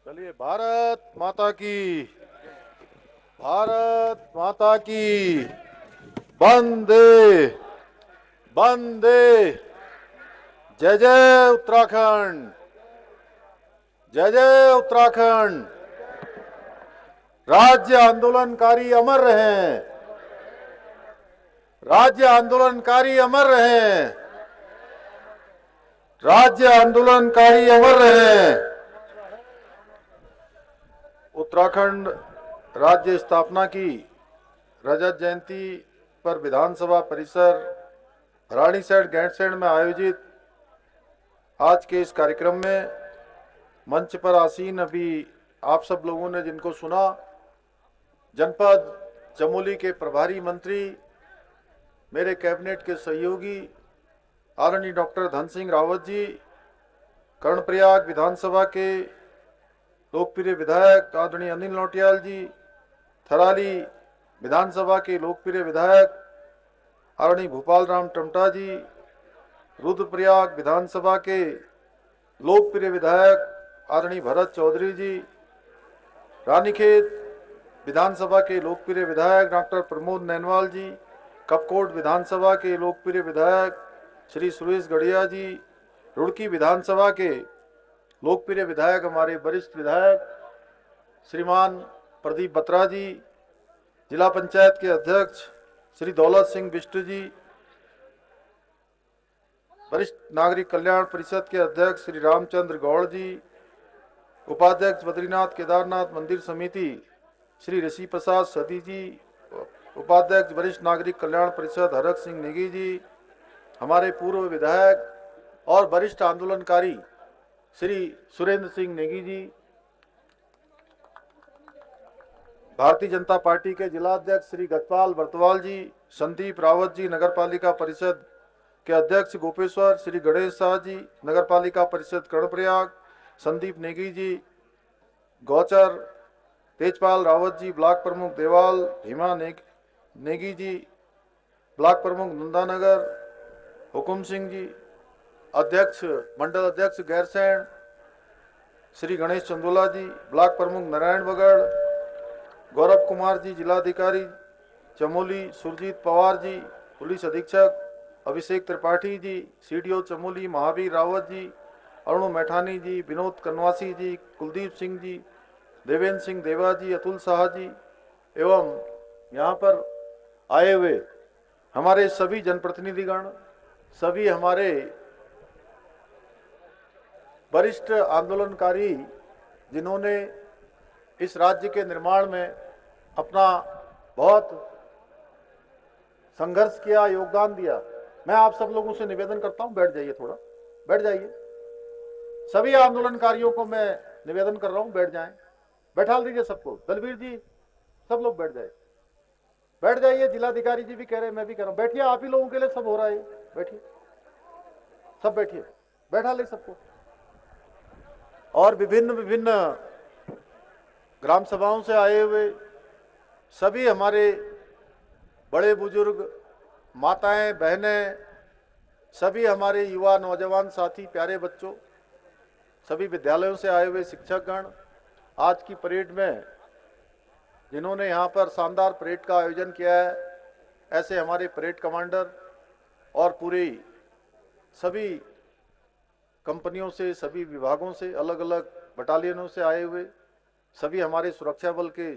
चलिए, भारत माता की, भारत माता की, वंदे वंदे। जय जय उत्तराखंड, जय जय उत्तराखंड। राज्य आंदोलनकारी अमर रहें, राज्य आंदोलनकारी अमर रहें, राज्य आंदोलनकारी अमर रहें। उत्तराखंड राज्य स्थापना की रजत जयंती पर विधानसभा परिसर रानीसैट गैंडसैंड में आयोजित आज के इस कार्यक्रम में मंच पर आसीन अभी आप सब लोगों ने जिनको सुना, जनपद चमोली के प्रभारी मंत्री, मेरे कैबिनेट के सहयोगी आदरणीय डॉक्टर धन सिंह रावत जी, कर्णप्रयाग विधानसभा के लोकप्रिय विधायक आदरणीय अनिल नौटियाल जी, थराली विधानसभा के लोकप्रिय विधायक आदरणीय भूपाल राम टमटा जी, रुद्रप्रयाग विधानसभा के लोकप्रिय विधायक आदरणीय भरत चौधरी जी, रानीखेत विधानसभा के लोकप्रिय विधायक डॉक्टर प्रमोद नैनवाल जी, कपकोट विधानसभा के लोकप्रिय विधायक श्री सुरेश गढ़िया जी, रुड़की विधानसभा के लोकप्रिय विधायक हमारे वरिष्ठ विधायक श्रीमान प्रदीप बत्रा जी, जिला पंचायत के अध्यक्ष श्री दौलत सिंह बिष्ट जी, वरिष्ठ नागरिक कल्याण परिषद के अध्यक्ष श्री रामचंद्र गौड़ जी, उपाध्यक्ष बद्रीनाथ केदारनाथ मंदिर समिति श्री ऋषि प्रसाद सदी जी, उपाध्यक्ष वरिष्ठ नागरिक कल्याण परिषद हरक सिंह नेगी जी, हमारे पूर्व विधायक और वरिष्ठ आंदोलनकारी श्री सुरेंद्र सिंह नेगी जी, भारतीय जनता पार्टी के जिला अध्यक्ष श्री गतपाल बर्तवाल जी, संदीप रावत जी, नगर पालिका परिषद के अध्यक्ष गोपेश्वर, श्री गणेश शाह जी, नगर पालिका परिषद कर्णप्रयाग, संदीप नेगी जी, गौचर, तेजपाल रावत जी, ब्लॉक प्रमुख देवाल, भीमा नेगी जी, ब्लॉक प्रमुख नंदानगर, हुकुम सिंह जी, अध्यक्ष मंडल अध्यक्ष गैरसैंण श्री गणेश चंदोला जी, ब्लॉक प्रमुख नारायण बगड़, गौरव कुमार जी, जिलाधिकारी चमोली सुरजीत पवार जी, पुलिस अधीक्षक अभिषेक त्रिपाठी जी, सीडीओ चमोली महावीर रावत जी, अरुण मैठानी जी, विनोद कनवासी जी, कुलदीप सिंह जी, देवेंद्र सिंह देवा जी, अतुल शाह जी एवं यहाँ पर आए हुए हमारे सभी जनप्रतिनिधिगण, सभी हमारे वरिष्ठ आंदोलनकारी जिन्होंने इस राज्य के निर्माण में अपना बहुत संघर्ष किया, योगदान दिया, मैं आप सब लोगों से निवेदन करता हूं, बैठ जाइए, थोड़ा बैठ जाइए। सभी आंदोलनकारियों को मैं निवेदन कर रहा हूं, बैठ जाएं, बैठा दीजिए सबको। दलवीर जी, सब लोग बैठ जाए, बैठ जाइए। जिलाधिकारी जी भी कह रहे हैं, मैं भी कह रहा हूं, बैठिए, आप ही लोगों के लिए सब हो रहा है, बैठिए, सब बैठिए, बैठा ले सबको। और विभिन्न विभिन्न ग्राम सभाओं से आए हुए सभी हमारे बड़े बुजुर्ग, माताएं, बहनें, सभी हमारे युवा नौजवान साथी, प्यारे बच्चों, सभी विद्यालयों से आए हुए शिक्षकगण, आज की परेड में जिन्होंने यहाँ पर शानदार परेड का आयोजन किया है, ऐसे हमारे परेड कमांडर और पूरी सभी कंपनियों से, सभी विभागों से, अलग अलग बटालियनों से आए हुए सभी हमारे सुरक्षा बल के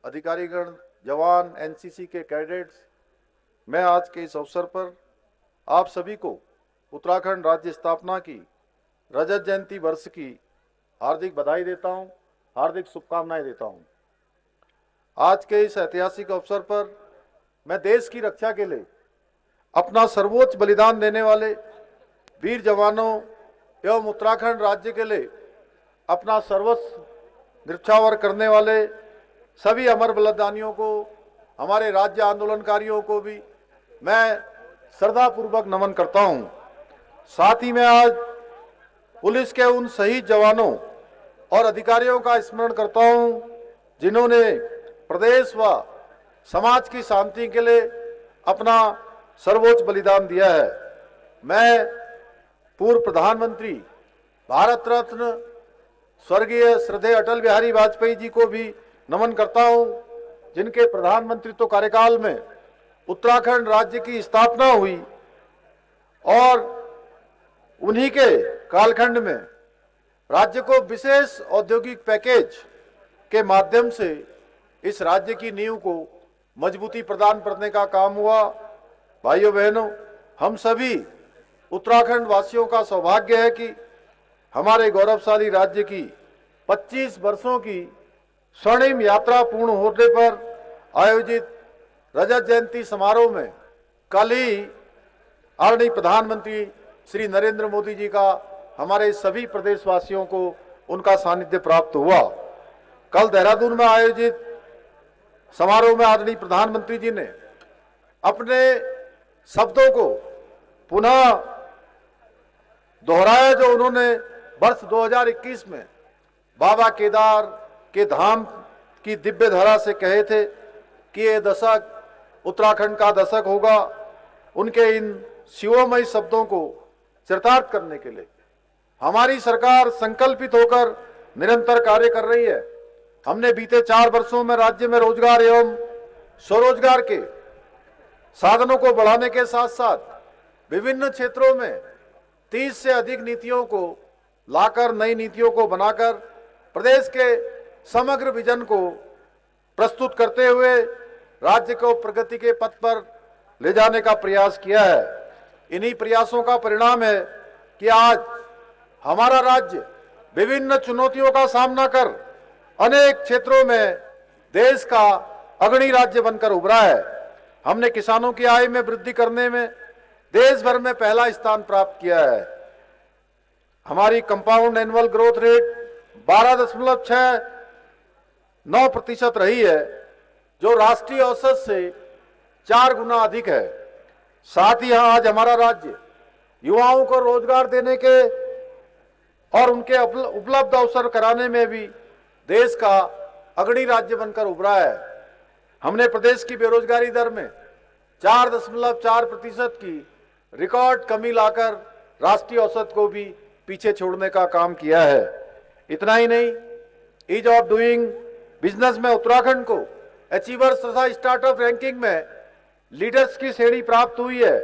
अधिकारीगण, जवान, एनसीसी के कैडेट्स, मैं आज के इस अवसर पर आप सभी को उत्तराखंड राज्य स्थापना की रजत जयंती वर्ष की हार्दिक बधाई देता हूं, हार्दिक शुभकामनाएं देता हूं। आज के इस ऐतिहासिक अवसर पर मैं देश की रक्षा के लिए अपना सर्वोच्च बलिदान देने वाले वीर जवानों एवं उत्तराखंड राज्य के लिए अपना सर्वस्व न्यौछावर करने वाले सभी अमर बलिदानियों को, हमारे राज्य आंदोलनकारियों को भी मैं श्रद्धापूर्वक नमन करता हूं। साथ ही मैं आज पुलिस के उन शहीद जवानों और अधिकारियों का स्मरण करता हूं जिन्होंने प्रदेश व समाज की शांति के लिए अपना सर्वोच्च बलिदान दिया है। मैं पूर्व प्रधानमंत्री, भारत रत्न स्वर्गीय श्रद्धेय अटल बिहारी वाजपेयी जी को भी नमन करता हूं, जिनके प्रधानमंत्रित्व कार्यकाल में उत्तराखंड राज्य की स्थापना हुई और उन्हीं के कालखंड में राज्य को विशेष औद्योगिक पैकेज के माध्यम से इस राज्य की नींव को मजबूती प्रदान करने का काम हुआ। भाइयों बहनों, हम सभी उत्तराखंड वासियों का सौभाग्य है कि हमारे गौरवशाली राज्य की 25 वर्षों की स्वर्णिम यात्रा पूर्ण होने पर आयोजित रजत जयंती समारोह में कल ही आदरणीय प्रधानमंत्री श्री नरेंद्र मोदी जी का हमारे सभी प्रदेशवासियों को उनका सानिध्य प्राप्त हुआ। कल देहरादून में आयोजित समारोह में आदरणीय प्रधानमंत्री जी ने अपने शब्दों को पुनः दोहराया जो उन्होंने वर्ष 2021 में बाबा केदार के धाम की दिव्य धारा से कहे थे कि ये दशक उत्तराखंड का दशक होगा। उनके इन शिवमय शब्दों को चरितार्थ करने के लिए हमारी सरकार संकल्पित होकर निरंतर कार्य कर रही है। हमने बीते 4 वर्षों में राज्य में रोजगार एवं स्वरोजगार के साधनों को बढ़ाने के साथ साथ विभिन्न क्षेत्रों में 30 से अधिक नीतियों को लाकर, नई नीतियों को बनाकर प्रदेश के समग्र विजन को प्रस्तुत करते हुए राज्य को प्रगति के पथ पर ले जाने का प्रयास किया है। इन्हीं प्रयासों का परिणाम है कि आज हमारा राज्य विभिन्न चुनौतियों का सामना कर अनेक क्षेत्रों में देश का अग्रणी राज्य बनकर उभरा है। हमने किसानों की आय में वृद्धि करने में देश भर में पहला स्थान प्राप्त किया है। हमारी कंपाउंड एनुअल ग्रोथ रेट 12.69% रही है, जो राष्ट्रीय औसत से 4 गुना अधिक है। साथ ही आज हमारा राज्य युवाओं को रोजगार देने के और उनके उपलब्ध अवसर कराने में भी देश का अग्रणी राज्य बनकर उभरा है। हमने प्रदेश की बेरोजगारी दर में 4.4% की रिकॉर्ड कमी लाकर राष्ट्रीय औसत को भी पीछे छोड़ने का काम किया है। इतना ही नहीं, ईज ऑफ डूइंग बिजनेस में उत्तराखंड को अचीवर्स तथा स्टार्टअप रैंकिंग में लीडर्स की श्रेणी प्राप्त हुई है।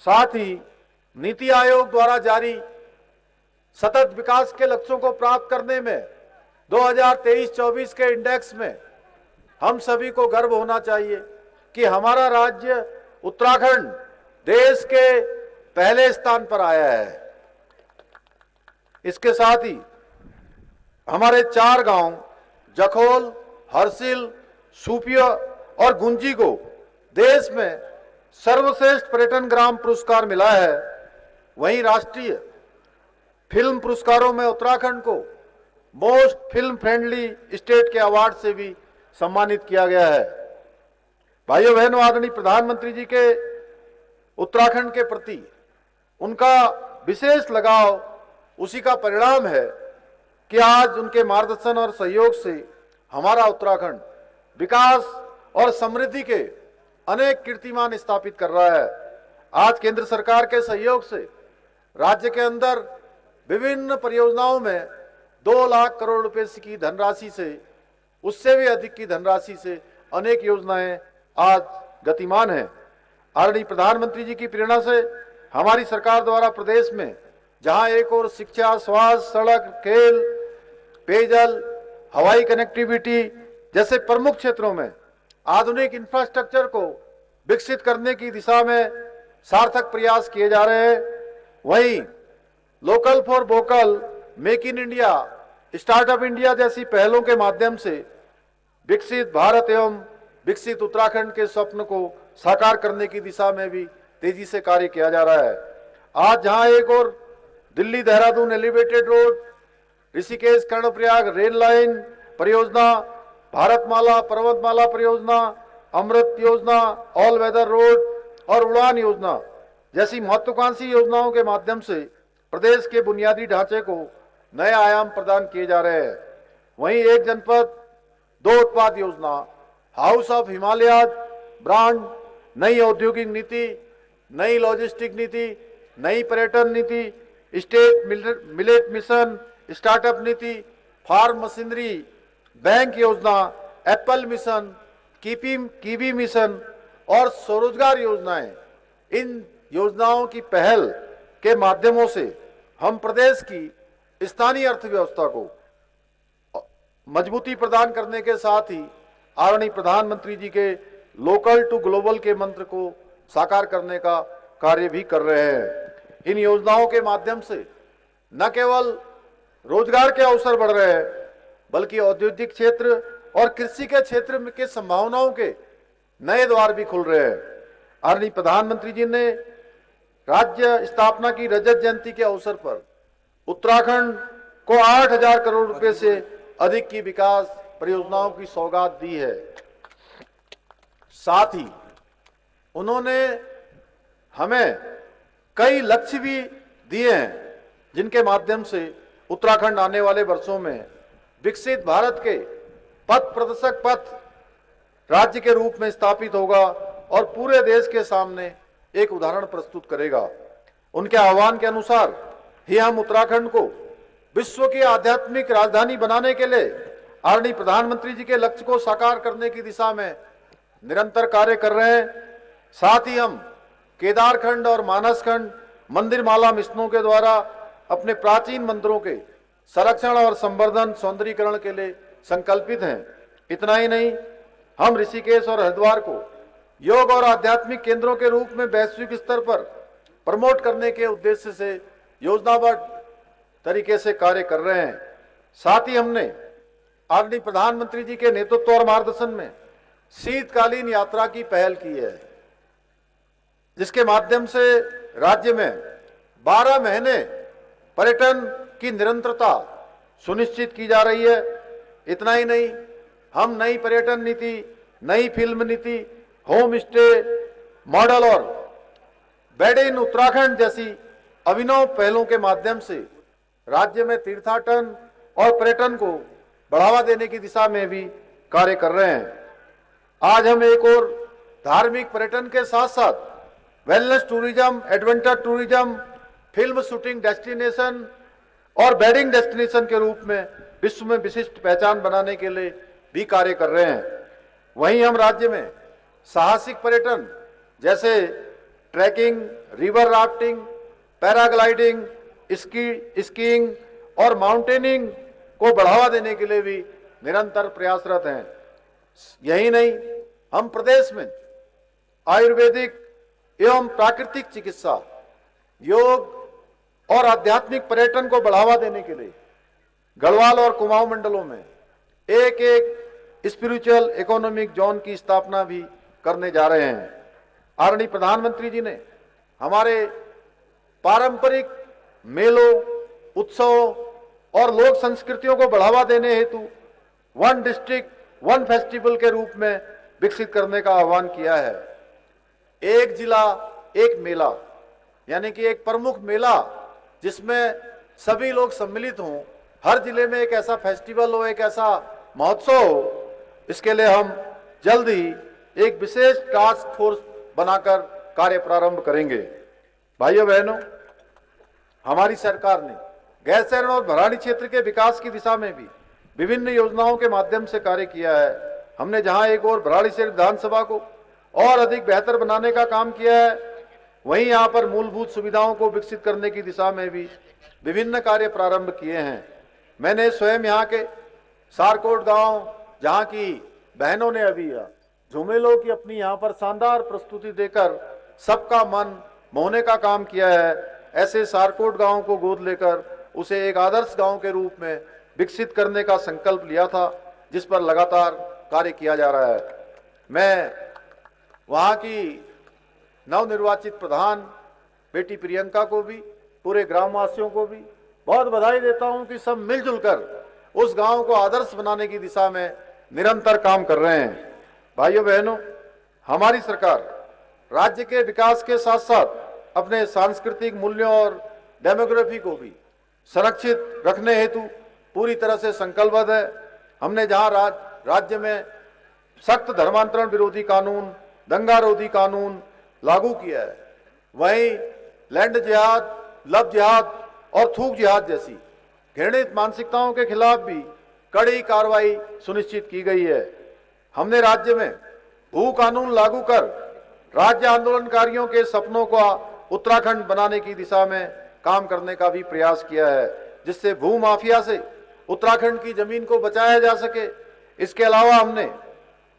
साथ ही नीति आयोग द्वारा जारी सतत विकास के लक्ष्यों को प्राप्त करने में 2023-24 के इंडेक्स में हम सभी को गर्व होना चाहिए कि हमारा राज्य उत्तराखंड देश के पहले स्थान पर आया है। इसके साथ ही हमारे 4 गांव जखोल, हरसिल, सूपिया और गुंजी को देश में सर्वश्रेष्ठ पर्यटन ग्राम पुरस्कार मिला है। वहीं राष्ट्रीय फिल्म पुरस्कारों में उत्तराखंड को मोस्ट फिल्म फ्रेंडली स्टेट के अवार्ड से भी सम्मानित किया गया है। भाइयों बहनों, आदरणीय प्रधानमंत्री जी के उत्तराखंड के प्रति उनका विशेष लगाव उसी का परिणाम है कि आज उनके मार्गदर्शन और सहयोग से हमारा उत्तराखंड विकास और समृद्धि के अनेक कीर्तिमान स्थापित कर रहा है। आज केंद्र सरकार के सहयोग से राज्य के अंदर विभिन्न परियोजनाओं में 2 लाख करोड़ रुपए की धनराशि से, उससे भी अधिक की धनराशि से अनेक योजनाएं आज गतिमान हैं। आदरणीय प्रधानमंत्री जी की प्रेरणा से हमारी सरकार द्वारा प्रदेश में जहां एक और शिक्षा, स्वास्थ्य, सड़क, खेल, पेयजल, हवाई कनेक्टिविटी जैसे प्रमुख क्षेत्रों में आधुनिक इंफ्रास्ट्रक्चर को विकसित करने की दिशा में सार्थक प्रयास किए जा रहे हैं, वहीं local for vocal, make in India, startup India जैसी पहलों के माध्यम से विकसित भारत एवं विकसित उत्तराखंड के स्वप्न को साकार करने की दिशा में भी तेजी से कार्य किया जा रहा है। आज जहां एक और Delhi Dehradun elevated road, Rishikesh Karnaprayag rail line परियोजना, भारतमाला पर्वतमाला परियोजना, अमृत योजना, ऑल वेदर रोड और उड़ान योजना जैसी महत्वाकांक्षी योजनाओं के माध्यम से प्रदेश के बुनियादी ढांचे को नए आयाम प्रदान किए जा रहे हैं। वहीं एक जनपद 2 उत्पाद योजना, हाउस ऑफ हिमालय ब्रांड, नई औद्योगिक नीति, नई लॉजिस्टिक नीति, नई पर्यटन नीति, स्टेट मिलेट मिशन, स्टार्टअप नीति, फार्म मशीनरी, बैंक योजना, एप्पल मिशन, कीवी मिशन और स्वरोजगार योजनाएं, इन योजनाओं की पहल के माध्यमों से हम प्रदेश की स्थानीय अर्थव्यवस्था को मजबूती प्रदान करने के साथ ही आदरणीय प्रधानमंत्री जी के लोकल टू ग्लोबल के मंत्र को साकार करने का कार्य भी कर रहे हैं। इन योजनाओं के माध्यम से न केवल रोजगार के अवसर बढ़ रहे हैं, बल्कि औद्योगिक क्षेत्र और कृषि के क्षेत्र के संभावनाओं के नए द्वार भी खुल रहे हैं। आदरणीय प्रधानमंत्री जी ने राज्य स्थापना की रजत जयंती के अवसर पर उत्तराखंड को 8,000 करोड़ रुपए से अधिक की विकास परियोजनाओं की सौगात दी है। साथ ही उन्होंने हमें कई लक्ष्य भी दिए हैं, जिनके माध्यम से उत्तराखंड आने वाले वर्षों में विकसित भारत के पथ प्रदर्शक पथ राज्य के रूप में स्थापित होगा और पूरे देश के सामने एक उदाहरण प्रस्तुत करेगा। उनके आह्वान के अनुसार ही हम उत्तराखंड को विश्व की आध्यात्मिक राजधानी बनाने के लिए आदरणीय प्रधानमंत्री जी के लक्ष्य को साकार करने की दिशा में निरंतर कार्य कर रहे हैं। साथ ही हम केदारखंड और मानसखंड मंदिर माला मिशनों के द्वारा अपने प्राचीन मंदिरों के संरक्षण और संवर्धन सौंदर्यीकरण के लिए संकल्पित हैं। इतना ही नहीं, हम ऋषिकेश और हरिद्वार को योग और आध्यात्मिक केंद्रों के रूप में वैश्विक स्तर पर प्रमोट करने के उद्देश्य से योजनाबद्ध तरीके से कार्य कर रहे हैं। साथ ही हमने आदरणीय प्रधानमंत्री जी के नेतृत्व और मार्गदर्शन में शीतकालीन यात्रा की पहल की है, जिसके माध्यम से राज्य में 12 महीने पर्यटन की निरंतरता सुनिश्चित की जा रही है। इतना ही नहीं, हम नई पर्यटन नीति, नई फिल्म नीति, होम स्टे मॉडल और बेड इन उत्तराखंड जैसी अभिनव पहलों के माध्यम से राज्य में तीर्थाटन और पर्यटन को बढ़ावा देने की दिशा में भी कार्य कर रहे हैं। आज हम एक और धार्मिक पर्यटन के साथ साथ wellness tourism, adventure tourism, film shooting destination और वेडिंग डेस्टिनेशन के रूप में विश्व में विशिष्ट पहचान बनाने के लिए भी कार्य कर रहे हैं। वहीं हम राज्य में साहसिक पर्यटन जैसे trekking, river rafting, paragliding, skiing और माउंटेनिंग को बढ़ावा देने के लिए भी निरंतर प्रयासरत हैं। यही नहीं, हम प्रदेश में आयुर्वेदिक एवं प्राकृतिक चिकित्सा, योग और आध्यात्मिक पर्यटन को बढ़ावा देने के लिए गढ़वाल और कुमाऊं मंडलों में एक एक स्पिरिचुअल इकोनॉमिक जोन की स्थापना भी करने जा रहे हैं। आदरणीय प्रधानमंत्री जी ने हमारे पारंपरिक मेलों, उत्सवों और लोक संस्कृतियों को बढ़ावा देने हेतु वन डिस्ट्रिक्ट वन फेस्टिवल के रूप में विकसित करने का आह्वान किया है। एक जिला एक मेला, यानी कि एक प्रमुख मेला जिसमें सभी लोग सम्मिलित हों, हर जिले में एक ऐसा फेस्टिवल हो, एक ऐसा महोत्सव हो। इसके लिए हम जल्द ही एक विशेष टास्क फोर्स बनाकर कार्य प्रारंभ करेंगे। भाइयों बहनों, हमारी सरकार ने गैरसैंण और भराड़ी क्षेत्र के विकास की दिशा में भी विभिन्न योजनाओं के माध्यम से कार्य किया है। हमने जहां एक और भराड़ी क्षेत्र विधानसभा को और अधिक बेहतर बनाने का काम किया है, वहीं यहां पर मूलभूत सुविधाओं को विकसित करने की दिशा में भी विभिन्न कार्य प्रारंभ किए हैं। मैंने स्वयं यहाँ के सारकोट गांव, जहाँ की बहनों ने अभी झुमेलों की अपनी यहाँ पर शानदार प्रस्तुति देकर सबका मन मोहने का काम किया है, ऐसे सारकोट गांव को गोद लेकर उसे एक आदर्श गांव के रूप में विकसित करने का संकल्प लिया था, जिस पर लगातार कार्य किया जा रहा है। मैं वहाँ की नवनिर्वाचित प्रधान बेटी प्रियंका को भी, पूरे ग्रामवासियों को भी बहुत बधाई देता हूं कि सब मिलजुल कर उस गांव को आदर्श बनाने की दिशा में निरंतर काम कर रहे हैं। भाइयों बहनों, हमारी सरकार राज्य के विकास के साथ साथ अपने सांस्कृतिक मूल्यों और डेमोग्राफी को भी संरक्षित रखने हेतु पूरी तरह से संकल्पबद्ध है। हमने जहां राज्य में सख्त धर्मांतरण विरोधी कानून, दंगा रोधी कानून लागू किया है, वहीं लैंड जिहाद, लव जिहाद और थूक जिहाद जैसी घृणित मानसिकताओं के खिलाफ भी कड़ी कार्रवाई सुनिश्चित की गई है। हमने राज्य में भू कानून लागू कर राज्य आंदोलनकारियों के सपनों को उत्तराखंड बनाने की दिशा में काम करने का भी प्रयास किया है, जिससे भू माफिया से उत्तराखंड की जमीन को बचाया जा सके। इसके अलावा हमने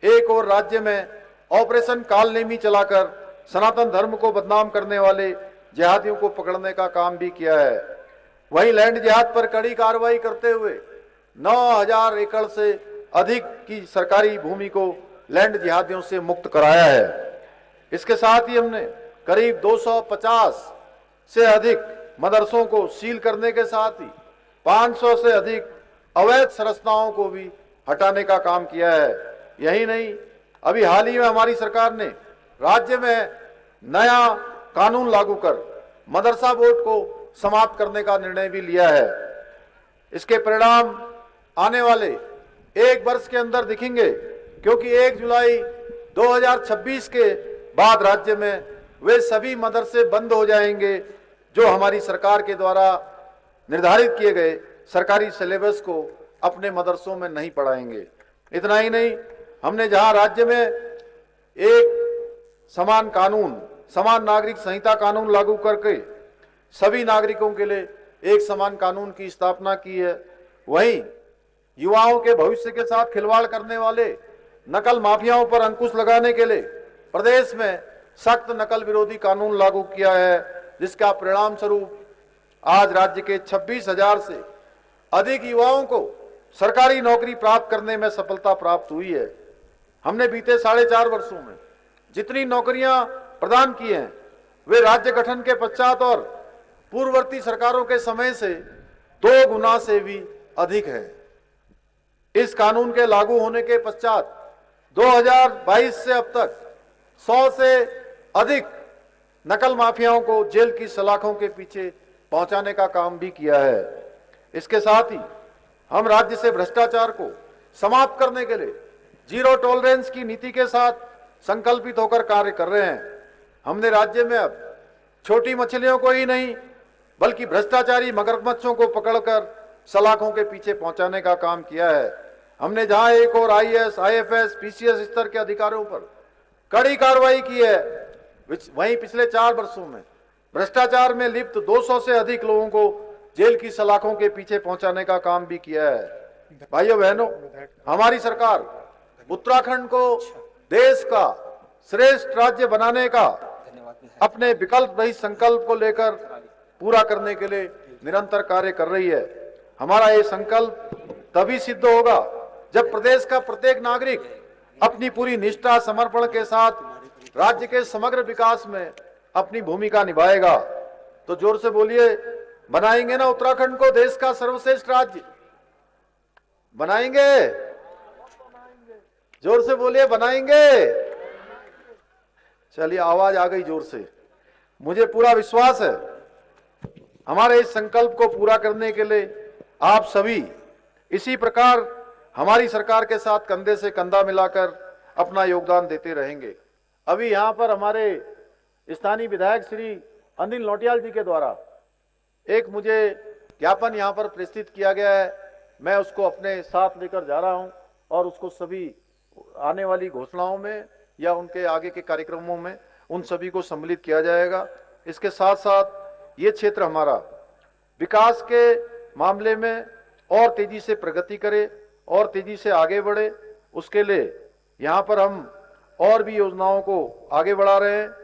एक और राज्य में ऑपरेशन कालनेमी चलाकर सनातन धर्म को बदनाम करने वाले जिहादियों को पकड़ने का काम भी किया है। वहीं लैंड जिहाद पर कड़ी कार्रवाई करते हुए 9,000 एकड़ से अधिक की सरकारी भूमि को लैंड जिहादियों से मुक्त कराया है। इसके साथ ही हमने करीब 250 से अधिक मदरसों को सील करने के साथ ही 500 से अधिक अवैध संरचनाओं को भी हटाने का काम किया है। यही नहीं, अभी हाल ही में हमारी सरकार ने राज्य में नया कानून लागू कर मदरसा बोर्ड को समाप्त करने का निर्णय भी लिया है। इसके परिणाम आने वाले एक वर्ष के अंदर दिखेंगे, क्योंकि 1 जुलाई 2026 के बाद राज्य में वे सभी मदरसे बंद हो जाएंगे जो हमारी सरकार के द्वारा निर्धारित किए गए सरकारी सिलेबस को अपने मदरसों में नहीं पढ़ाएंगे। इतना ही नहीं, हमने जहां राज्य में एक समान कानून, समान नागरिक संहिता कानून लागू करके सभी नागरिकों के लिए एक समान कानून की स्थापना की है, वहीं युवाओं के भविष्य के साथ खिलवाड़ करने वाले नकल माफियाओं पर अंकुश लगाने के लिए प्रदेश में सख्त नकल विरोधी कानून लागू किया है, जिसका परिणाम स्वरूप आज राज्य के 26,000 से अधिक युवाओं को सरकारी नौकरी प्राप्त करने में सफलता प्राप्त हुई है। हमने बीते 4.5 वर्षों में जितनी नौकरियां प्रदान की हैं, वे राज्य गठन के पश्चात और पूर्ववर्ती सरकारों के समय से 2 गुना से भी अधिक है। इस कानून के लागू होने के पश्चात 2022 से अब तक 100 से अधिक नकल माफियाओं को जेल की सलाखों के पीछे पहुंचाने का काम भी किया है। इसके साथ ही हम राज्य से भ्रष्टाचार को समाप्त करने के लिए जीरो टॉलरेंस की नीति के साथ संकल्पित होकर कार्य कर रहे हैं। हमने राज्य में अब छोटी मछलियों को ही नहीं बल्कि भ्रष्टाचारी मगरमच्छों को पकड़कर सलाखों के पीछे पहुंचाने का काम किया है। हमने जहां एक और IAS, IFS, PCS स्तर के अधिकारियों पर कड़ी कार्रवाई की है, वहीं पिछले 4 वर्षों में भ्रष्टाचार में लिप्त 200 से अधिक लोगों को जेल की सलाखों के पीछे पहुंचाने का काम भी किया है। भाइयों बहनों, हमारी सरकार उत्तराखंड को देश का श्रेष्ठ राज्य बनाने का अपने विकल्प रहित संकल्प को लेकर पूरा करने के लिए निरंतर कार्य कर रही है। हमारा ये संकल्प तभी सिद्ध होगा जब प्रदेश का प्रत्येक नागरिक अपनी पूरी निष्ठा, समर्पण के साथ राज्य के समग्र विकास में अपनी भूमिका निभाएगा। तो जोर से बोलिए, बनाएंगे ना उत्तराखंड को देश का सर्वश्रेष्ठ राज्य? बनाएंगे? जोर से बोलिए, बनाएंगे? चलिए, आवाज आ गई जोर से। मुझे पूरा विश्वास है हमारे इस संकल्प को पूरा करने के लिए आप सभी इसी प्रकार हमारी सरकार के साथ कंधे से कंधा मिलाकर अपना योगदान देते रहेंगे। अभी यहाँ पर हमारे स्थानीय विधायक श्री अनिल नौटियाल जी के द्वारा एक मुझे ज्ञापन यहाँ पर प्रस्तुत किया गया है, मैं उसको अपने साथ लेकर जा रहा हूँ और उसको सभी आने वाली घोषणाओं में या उनके आगे के कार्यक्रमों में उन सभी को सम्मिलित किया जाएगा। इसके साथ साथ ये क्षेत्र हमारा विकास के मामले में और तेजी से प्रगति करे और तेजी से आगे बढ़े, उसके लिए यहाँ पर हम और भी योजनाओं को आगे बढ़ा रहे हैं।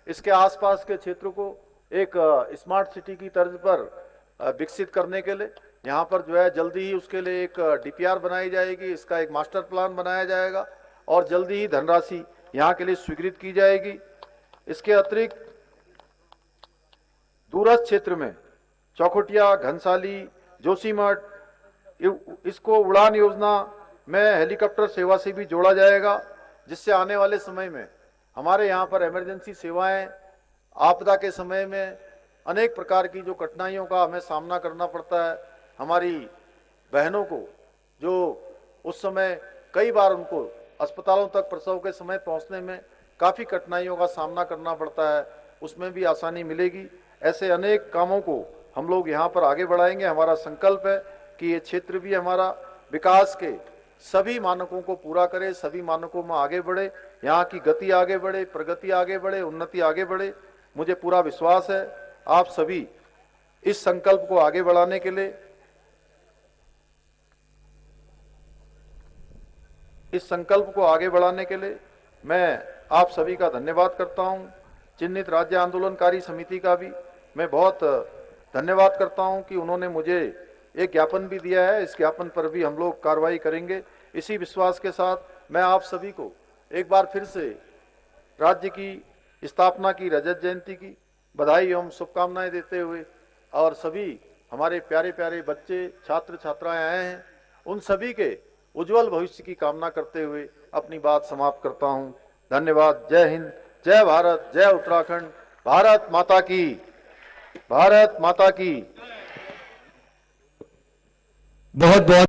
इसके आसपास के क्षेत्र को एक स्मार्ट सिटी की तर्ज पर विकसित करने के लिए यहाँ पर जो है जल्दी ही उसके लिए एक DPR बनाई जाएगी, इसका एक मास्टर प्लान बनाया जाएगा और जल्दी ही धनराशि यहाँ के लिए स्वीकृत की जाएगी। इसके अतिरिक्त दूरस्थ क्षेत्र में चौखुटिया, घनसाली, जोशीमठ, इसको उड़ान योजना में हेलीकॉप्टर सेवा से भी जोड़ा जाएगा, जिससे आने वाले समय में हमारे यहाँ पर इमरजेंसी सेवाएं, आपदा के समय में अनेक प्रकार की जो कठिनाइयों का हमें सामना करना पड़ता है, हमारी बहनों को जो उस समय कई बार उनको अस्पतालों तक प्रसव के समय पहुंचने में काफ़ी कठिनाइयों का सामना करना पड़ता है, उसमें भी आसानी मिलेगी। ऐसे अनेक कामों को हम लोग यहाँ पर आगे बढ़ाएंगे। हमारा संकल्प है कि ये क्षेत्र भी हमारा विकास के सभी मानकों को पूरा करे, सभी मानकों में आगे बढ़े, यहाँ की गति आगे बढ़े, प्रगति आगे बढ़े, उन्नति आगे बढ़े। मुझे पूरा विश्वास है आप सभी इस संकल्प को आगे बढ़ाने के लिए, इस संकल्प को आगे बढ़ाने के लिए मैं आप सभी का धन्यवाद करता हूं। चिन्हित राज्य आंदोलनकारी समिति का भी मैं बहुत धन्यवाद करता हूं कि उन्होंने मुझे एक ज्ञापन भी दिया है। इस ज्ञापन पर भी हम लोग कार्रवाई करेंगे। इसी विश्वास के साथ मैं आप सभी को एक बार फिर से राज्य की स्थापना की रजत जयंती की बधाई एवं शुभकामनाएं देते हुए, और सभी हमारे प्यारे प्यारे बच्चे, छात्र छात्राएं आए हैं, उन सभी के उज्जवल भविष्य की कामना करते हुए अपनी बात समाप्त करता हूं। धन्यवाद। जय हिंद, जय भारत, जय उत्तराखंड। भारत माता की, भारत माता की। बहुत बहुत